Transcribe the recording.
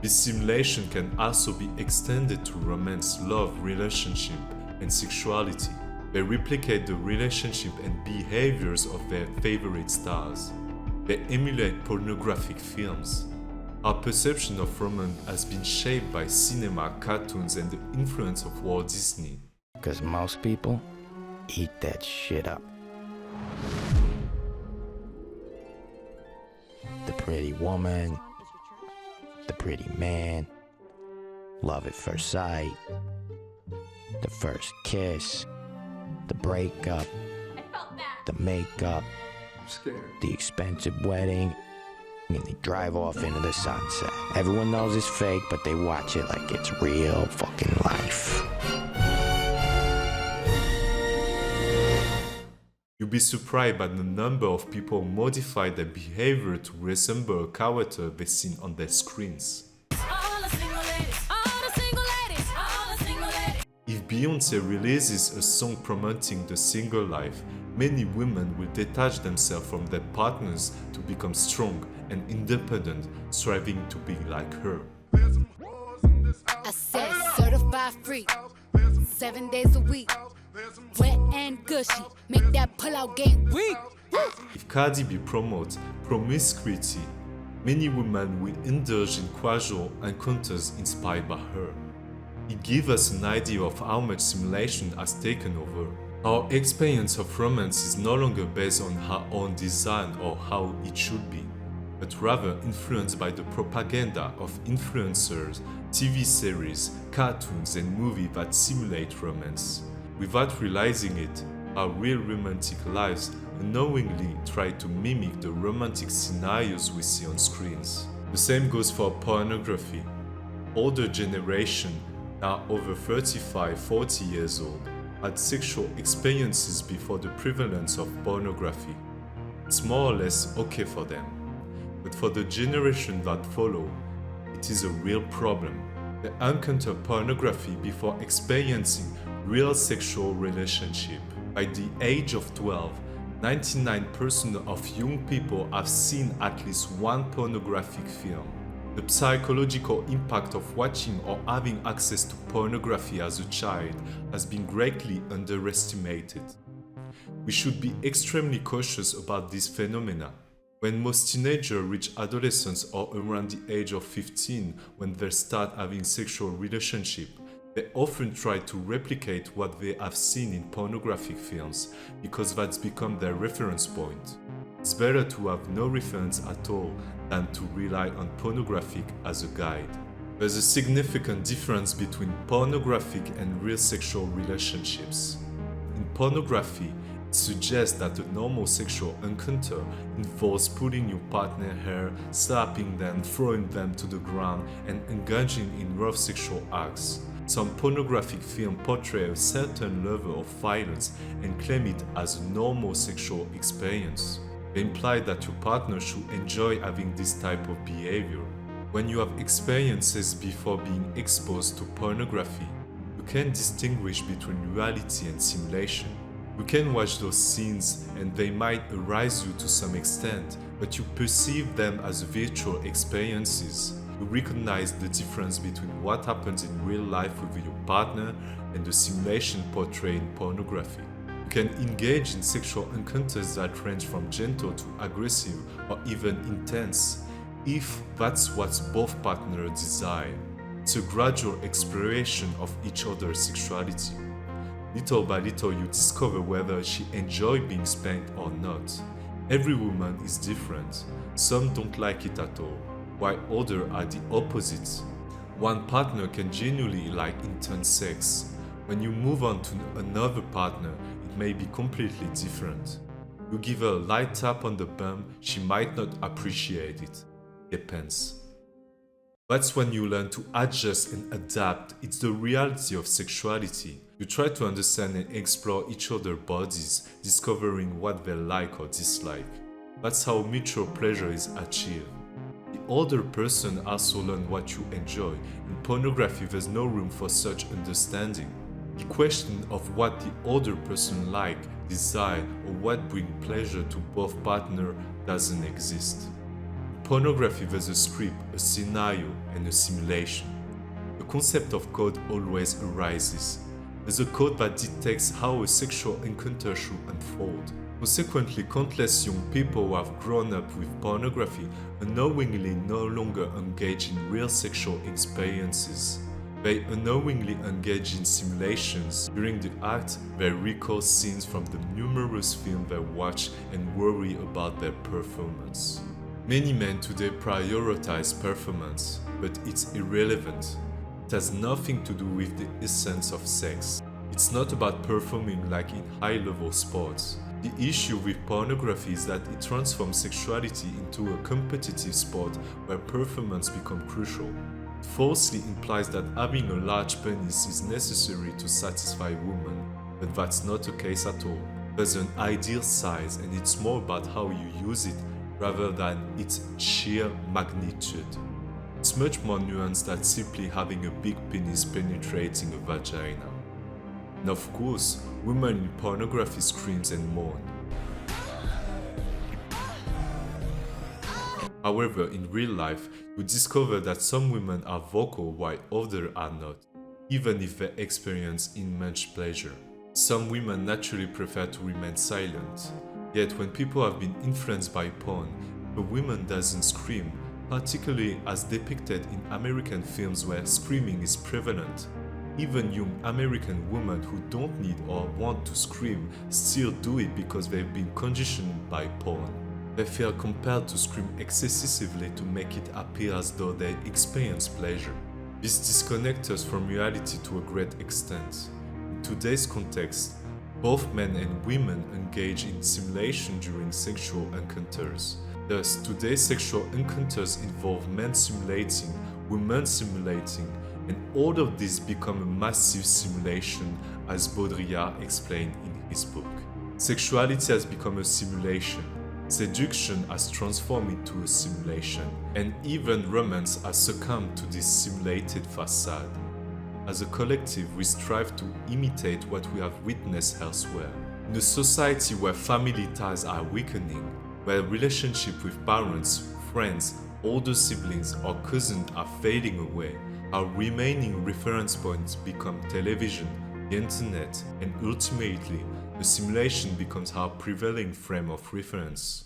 This simulation can also be extended to romance, love, relationship, and sexuality. They replicate the relationship and behaviors of their favorite stars. They emulate pornographic films. Our perception of romance has been shaped by cinema, cartoons, and the influence of Walt Disney. Because most people eat that shit up. The pretty woman, the pretty man, love at first sight, the first kiss, the breakup, the makeup, the expensive wedding, and they drive off into the sunset. Everyone knows it's fake, but they watch it like it's real fucking life. You'll be surprised by the number of people who modify their behavior to resemble a character they've seen on their screens. If Beyoncé releases a song promoting the single life, many women will detach themselves from their partners to become strong and independent, striving to be like her. I said certified free, 7 days a week, wet and gushy, make that pull-out game weak. If Cardi B promotes promiscuity, many women will indulge in casual encounters inspired by her. It gives us an idea of how much simulation has taken over. Our experience of romance is no longer based on our own design or how it should be, but rather influenced by the propaganda of influencers, TV series, cartoons, and movies that simulate romance. Without realizing it, our real romantic lives unknowingly try to mimic the romantic scenarios we see on screens. The same goes for pornography. Older generation, now over 35-40 years old, had sexual experiences before the prevalence of pornography. It's more or less okay for them. But for the generation that follow, it is a real problem. They encounter pornography before experiencing real sexual relationship. By the age of 12, 99% of young people have seen at least one pornographic film. The psychological impact of watching or having access to pornography as a child has been greatly underestimated. We should be extremely cautious about this phenomena. When most teenagers reach adolescence or around the age of 15 when they start having sexual relationship, they often try to replicate what they have seen in pornographic films because that's become their reference point. It's better to have no reference at all than to rely on pornographic as a guide. There's a significant difference between pornographic and real sexual relationships. In pornography, it suggests that a normal sexual encounter involves pulling your partner's hair, slapping them, throwing them to the ground, and engaging in rough sexual acts. Some pornographic films portray a certain level of violence and claim it as a normal sexual experience. They imply that your partner should enjoy having this type of behavior. When you have experiences before being exposed to pornography, you can distinguish between reality and simulation. You can watch those scenes and they might arouse you to some extent, but you perceive them as virtual experiences. You recognize the difference between what happens in real life with your partner and the simulation portrayed in pornography. You can engage in sexual encounters that range from gentle to aggressive or even intense, if that's what both partners desire. It's a gradual exploration of each other's sexuality. Little by little you discover whether she enjoys being spanked or not. Every woman is different. Some don't like it at all, while others are the opposite. One partner can genuinely like intense sex. When you move on to another partner, it may be completely different. You give her a light tap on the bum, she might not appreciate it. Depends. That's when you learn to adjust and adapt. It's the reality of sexuality. You try to understand and explore each other's bodies, discovering what they like or dislike. That's how mutual pleasure is achieved. The other person also learns what you enjoy. In pornography, there's no room for such understanding. The question of what the other person likes, desires, or what brings pleasure to both partners doesn't exist. In pornography, there's a script, a scenario, and a simulation. The concept of code always arises. There's a code that dictates how a sexual encounter should unfold. Consequently, countless young people who have grown up with pornography unknowingly no longer engage in real sexual experiences. They unknowingly engage in simulations. During the act, they recall scenes from the numerous films they watch and worry about their performance. Many men today prioritize performance, but it's irrelevant. It has nothing to do with the essence of sex. It's not about performing like in high-level sports. The issue with pornography is that it transforms sexuality into a competitive sport where performance becomes crucial. It falsely implies that having a large penis is necessary to satisfy women, but that's not the case at all. There's an ideal size, and it's more about how you use it rather than its sheer magnitude. It's much more nuanced than simply having a big penis penetrating a vagina. And of course, women in pornography screams and moan. However, in real life, you discover that some women are vocal while others are not, even if they experience immense pleasure. Some women naturally prefer to remain silent. Yet when people have been influenced by porn, the woman doesn't scream, particularly as depicted in American films where screaming is prevalent. Even young American women who don't need or want to scream still do it because they've been conditioned by porn. They feel compelled to scream excessively to make it appear as though they experience pleasure. This disconnects us from reality to a great extent. In today's context, both men and women engage in simulation during sexual encounters. Thus, today's sexual encounters involve men simulating, women simulating, and all of this become a massive simulation, as Baudrillard explained in his book. Sexuality has become a simulation. Seduction has transformed into a simulation, and even romance has succumbed to this simulated facade. As a collective, we strive to imitate what we have witnessed elsewhere. In a society where family ties are weakening, where relationships with parents, friends, older siblings, or cousins are fading away, our remaining reference points become television, the internet, and ultimately, the simulation becomes our prevailing frame of reference.